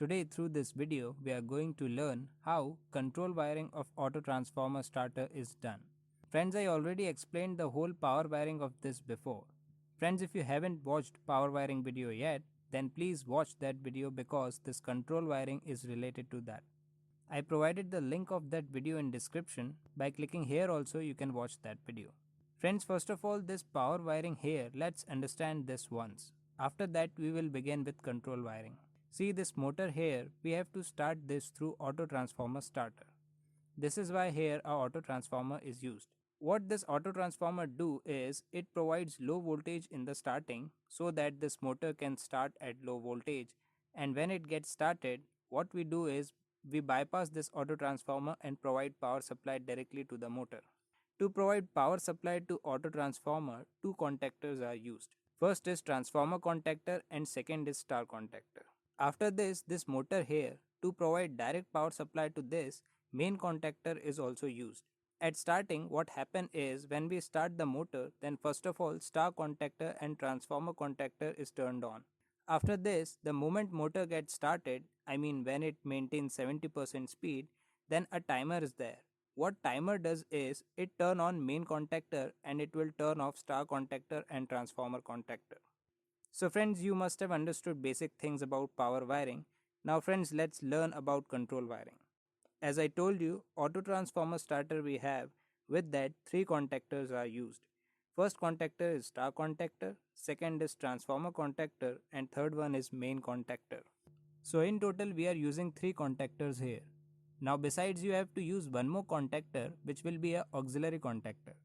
Today through this video we are going to learn how control wiring of autotransformer starter is done. Friends, I already explained the whole power wiring of this before. Friends, if you haven't watched power wiring video yet, then please watch that video because this control wiring is related to that. I provided the link of that video in description. By clicking here also you can watch that video. Friends, first of all this power wiring here, let's understand this once. After that we will begin with control wiring. See this motor here, we have to start this through auto transformer starter. This is why here a auto transformer is used. What this auto transformer do is it provides low voltage in the starting so that this motor can start at low voltage, and when it gets started what we do is we bypass this auto transformer and provide power supply directly to the motor. To provide power supply to auto transformer, two contactors are used. First is transformer contactor and second is star contactor. After this motor here, to provide direct power supply to this, main contactor is also used. At starting, what happen is when we start the motor, then first of all star contactor and transformer contactor is turned on. After this, the moment motor gets started, I mean when it maintains 70% speed, then a timer is there. What timer does is it turn on main contactor and it will turn off star contactor and transformer contactor. So friends, you must have understood basic things about power wiring. Now friends, let's learn about control wiring. As I told you, auto transformer starter we have, with that three contactors are used. First contactor is star contactor, second is transformer contactor, and third one is main contactor. So in total we are using three contactors here. Now besides you have to use one more contactor which will be a auxiliary contactor.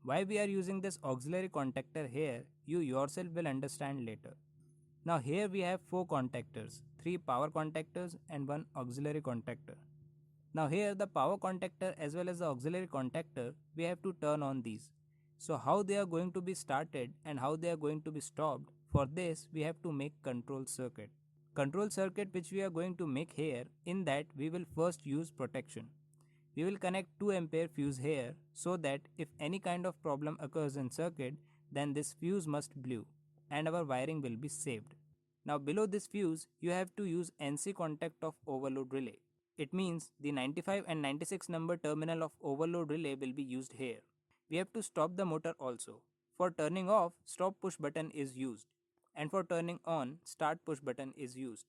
Why we are using this auxiliary contactor here, you yourself will understand later. Now here we have four contactors, three power contactors and one auxiliary contactor. Now here the power contactor as well as the auxiliary contactor, we have to turn on these. So how they are going to be started and how they are going to be stopped, for this we have to make control circuit. Control circuit which we are going to make here, in that we will first use protection. We will connect 2 ampere fuse here so that if any kind of problem occurs in circuit, then this fuse must blow and our wiring will be saved. Now below this fuse, you have to use NC contact of overload relay. It means the 95 and 96 number terminal of overload relay will be used here. We have to stop the motor also. For turning off, stop push button is used, and for turning on, start push button is used.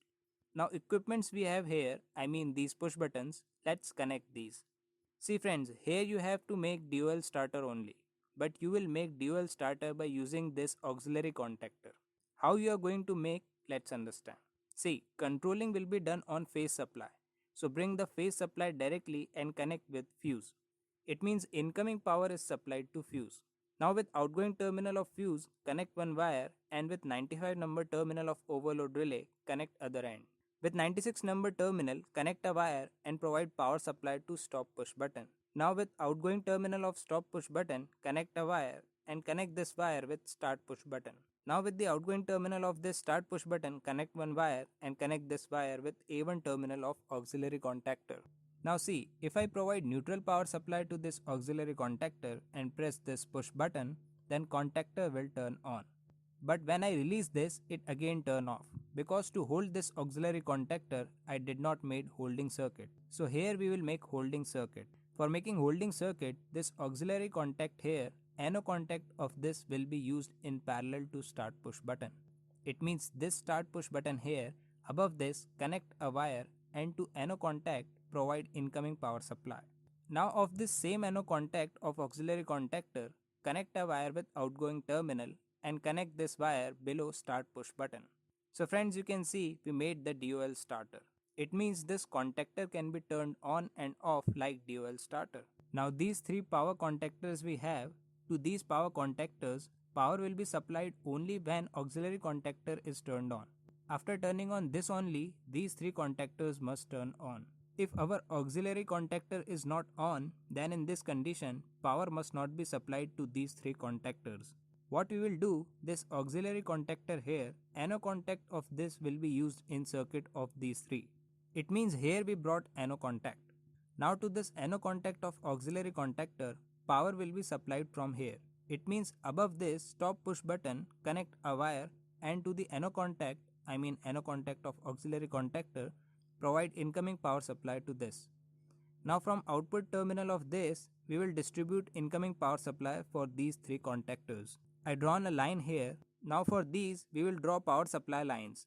Now equipments we have here, I mean these push buttons, let's connect these. See friends, here you have to make dual starter only, but you will make dual starter by using this auxiliary contactor. How you are going to make, let's understand. See, controlling will be done on phase supply. So bring the phase supply directly and connect with fuse. It means incoming power is supplied to fuse. Now with outgoing terminal of fuse, connect one wire, and with 95 number terminal of overload relay, connect other end. With 96 number terminal, connect a wire and provide power supply to stop push button. Now with outgoing terminal of stop push button, connect a wire and connect this wire with start push button. Now with the outgoing terminal of this start push button, connect one wire and connect this wire with A1 terminal of auxiliary contactor. Now see, if I provide neutral power supply to this auxiliary contactor and press this push button, then contactor will turn on. But when I release this, it again turn off. Because to hold this auxiliary contactor, I did not made holding circuit. So here we will make holding circuit. For making holding circuit, this auxiliary contact here, NO contact of this will be used in parallel to start push button. It means this start push button here, above this connect a wire and to NO contact provide incoming power supply. Now of this same NO contact of auxiliary contactor, connect a wire with outgoing terminal and connect this wire below start push button. So friends, you can see we made the dual starter. It means this contactor can be turned on and off like dual starter. Now these three power contactors we have, to these power contactors, power will be supplied only when auxiliary contactor is turned on. After turning on this only, these three contactors must turn on. If our auxiliary contactor is not on, then in this condition, power must not be supplied to these three contactors. What we will do, this auxiliary contactor here, NO contact of this will be used in circuit of these three. It means here we brought NO contact. Now to this NO contact of auxiliary contactor, power will be supplied from here. It means above this stop push button, connect a wire and to the NO contact I mean NO contact of auxiliary contactor, provide incoming power supply to this. Now from output terminal of this, we will distribute incoming power supply for these three contactors. I drawn a line here. Now for these, we will draw power supply lines.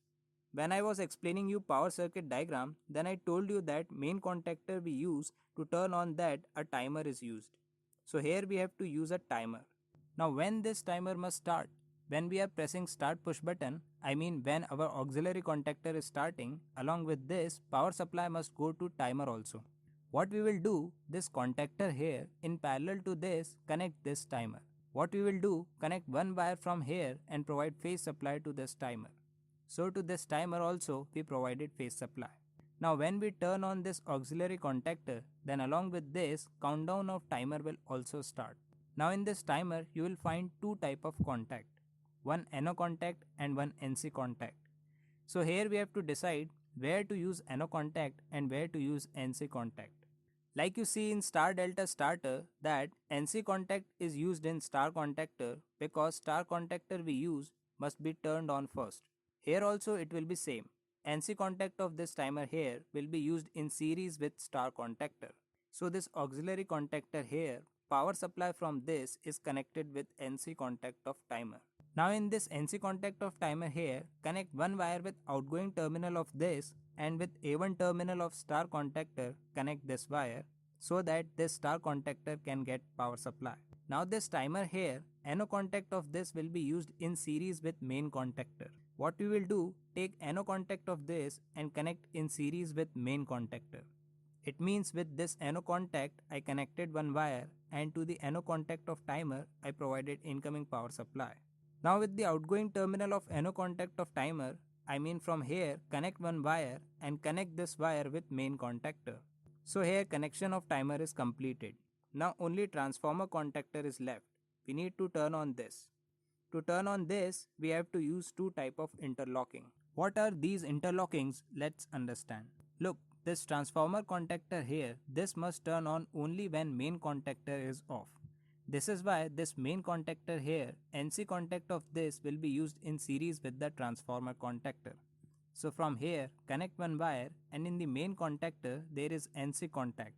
When I was explaining you power circuit diagram, then I told you that main contactor we use to turn on that a timer is used. So here we have to use a timer. Now when this timer must start? When we are pressing start push button, I mean when our auxiliary contactor is starting, along with this, power supply must go to timer also. What we will do, this contactor here, in parallel to this, connect this timer. What we will do, connect one wire from here and provide phase supply to this timer. So to this timer also, we provided phase supply. Now when we turn on this auxiliary contactor, then along with this, countdown of timer will also start. Now in this timer, you will find two type of contact. One NO contact and one NC contact. So here we have to decide where to use NO contact and where to use NC contact. Like you see in star delta starter that NC contact is used in star contactor because star contactor we use must be turned on first. Here also it will be same. NC contact of this timer here will be used in series with star contactor. So this auxiliary contactor here, power supply from this is connected with NC contact of timer. Now in this NC contact of timer here, connect one wire with outgoing terminal of this and with A1 terminal of star contactor connect this wire so that this star contactor can get power supply. Now this timer here, NO contact of this will be used in series with main contactor. What we will do, take NO contact of this and connect in series with main contactor. It means with this NO contact, I connected one wire and to the NO contact of timer, I provided incoming power supply. Now with the outgoing terminal of NO contact of timer, I mean from here connect one wire and connect this wire with main contactor. So here connection of timer is completed. Now only transformer contactor is left. We need to turn on this. To turn on this, we have to use two type of interlocking. What are these interlockings? Let's understand. Look, this transformer contactor here, this must turn on only when main contactor is off. This is why this main contactor here, NC contact of this will be used in series with the transformer contactor. So from here, connect one wire and in the main contactor there is NC contact.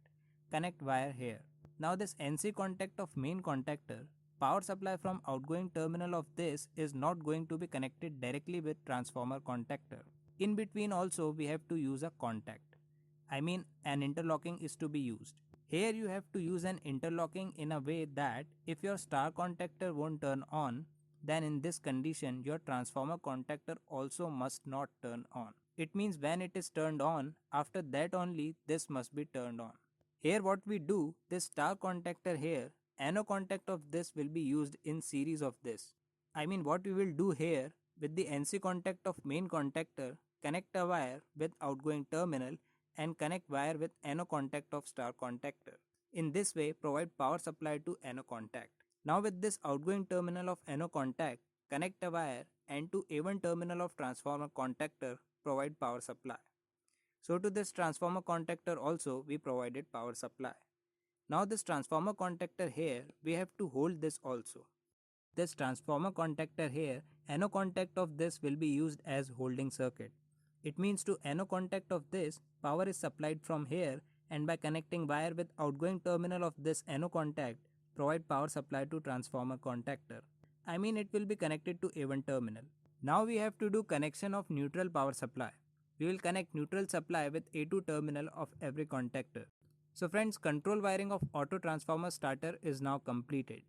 Connect wire here. Now this NC contact of main contactor, power supply from outgoing terminal of this is not going to be connected directly with transformer contactor. In between also we have to use a contact. I mean an interlocking is to be used. Here you have to use an interlocking in a way that if your star contactor won't turn on, then in this condition your transformer contactor also must not turn on. It means when it is turned on, after that only this must be turned on. Here what we do, this star contactor here, NO contact of this will be used in series of this. I mean what we will do here, with the NC contact of main contactor, connect a wire with outgoing terminal and connect wire with NO contact of star contactor. In this way, provide power supply to NO contact. Now with this outgoing terminal of NO contact, connect a wire and to A1 terminal of transformer contactor, provide power supply. So to this transformer contactor also, we provided power supply. Now this transformer contactor here, we have to hold this also. This transformer contactor here, NO contact of this will be used as holding circuit. It means to NO contact of this, power is supplied from here and by connecting wire with outgoing terminal of this NO contact, provide power supply to transformer contactor. I mean it will be connected to A1 terminal. Now we have to do connection of neutral power supply. We will connect neutral supply with A2 terminal of every contactor. So friends, control wiring of auto transformer starter is now completed.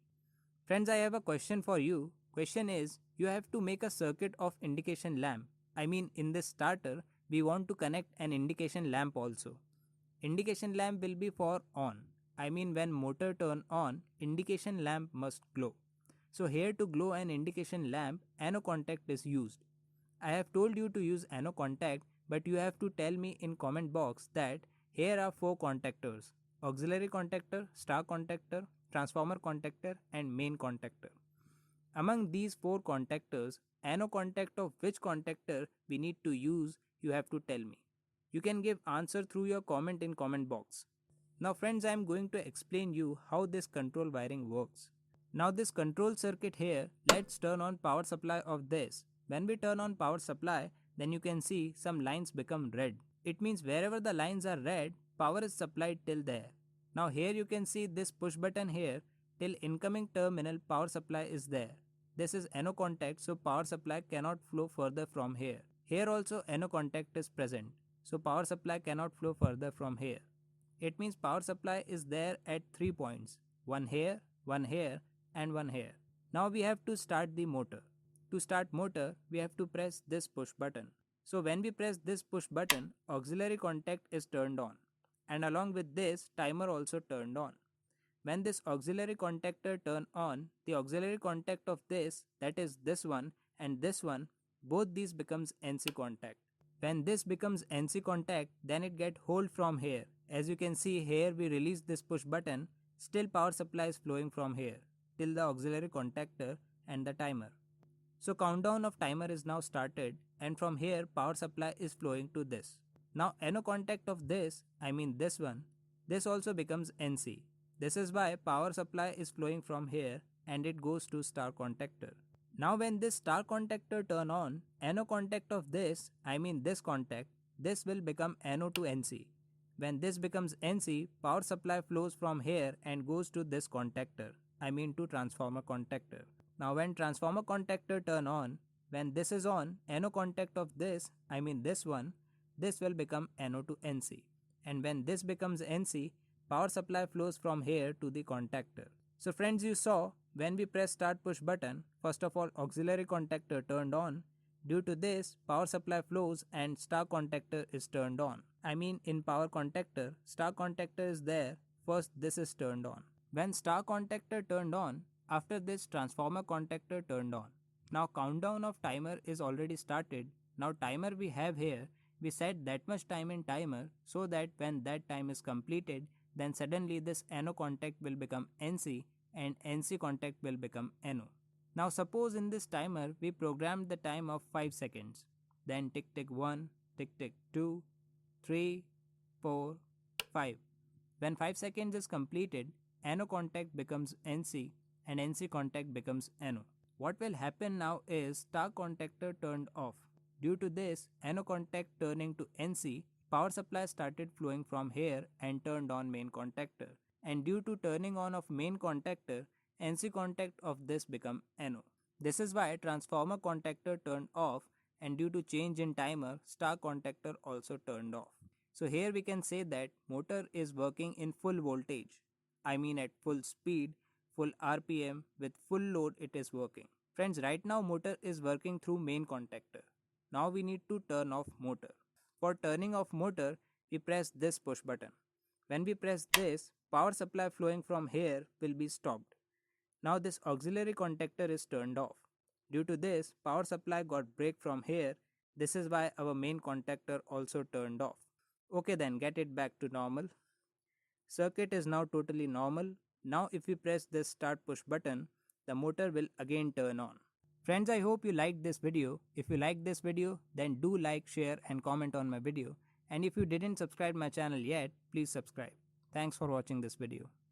Friends, I have a question for you. Question is, you have to make a circuit of indication lamp. I mean in this starter, we want to connect an indication lamp also. Indication lamp will be for on. I mean when motor turn on, indication lamp must glow. So here to glow an indication lamp, NO contact is used. I have told you to use NO contact, but you have to tell me in comment box that here are 4 contactors: auxiliary contactor, star contactor, transformer contactor and main contactor. Among these 4 contactors, NO contact of which contactor we need to use, you have to tell me. You can give answer through your comment in comment box. Now friends, I am going to explain you how this control wiring works. Now this control circuit here, let's turn on power supply of this. When we turn on power supply, then you can see some lines become red. It means wherever the lines are red, power is supplied till there. Now here you can see this push button here, till incoming terminal power supply is there. This is NO contact, so power supply cannot flow further from here. Here also NO contact is present, so power supply cannot flow further from here. It means power supply is there at 3 points, one here, and one here. Now we have to start the motor. To start motor, we have to press this push button. So when we press this push button, auxiliary contact is turned on, and along with this, timer also turned on. When this auxiliary contactor turn on, the auxiliary contact of this, that is this one and this one, both these becomes NC contact. When this becomes NC contact, then it get hold from here. As you can see here, we release this push button, still power supply is flowing from here till the auxiliary contactor and the timer. So countdown of timer is now started, and from here power supply is flowing to this. Now NO contact of this, I mean this one, this also becomes NC. This is why power supply is flowing from here and it goes to star contactor. Now when this star contactor turn on, NO contact of this, I mean this contact, this will become NO to NC. When this becomes NC, power supply flows from here and goes to this contactor, I mean to transformer contactor. Now when transformer contactor turn on, when this is on, NO contact of this, I mean this one, this will become NO to NC. And when this becomes NC, power supply flows from here to the contactor. So friends, you saw when we press start push button, first of all auxiliary contactor turned on. Due to this, power supply flows and star contactor is turned on. I mean in power contactor, star contactor is there, first this is turned on. When star contactor turned on, after this transformer contactor turned on. Now countdown of timer is already started. Now timer we have here, we set that much time in timer so that when that time is completed, then suddenly this NO contact will become NC and NC contact will become NO. Now suppose in this timer we programmed the time of 5 seconds. Then tick tick 1, tick tick 2, 3, 4, 5. When 5 seconds is completed, NO contact becomes NC and NC contact becomes NO. What will happen now is star contactor turned off. Due to this, NO contact turning to NC, power supply started flowing from here and turned on main contactor. And due to turning on of main contactor, NC contact of this become NO. This is why transformer contactor turned off, and due to change in timer, star contactor also turned off. So here we can say that motor is working in full voltage. I mean at full speed, full RPM, with full load it is working. Friends, right now motor is working through main contactor. Now we need to turn off motor. For turning off motor, we press this push button. When we press this, power supply flowing from here will be stopped. Now this auxiliary contactor is turned off. Due to this, power supply got break from here. This is why our main contactor also turned off. Okay then, get it back to normal. Circuit is now totally normal. Now if we press this start push button, the motor will again turn on. Friends, I hope you liked this video. If you liked this video, then do like, share and comment on my video. And if you didn't subscribe my channel yet, please subscribe. Thanks for watching this video.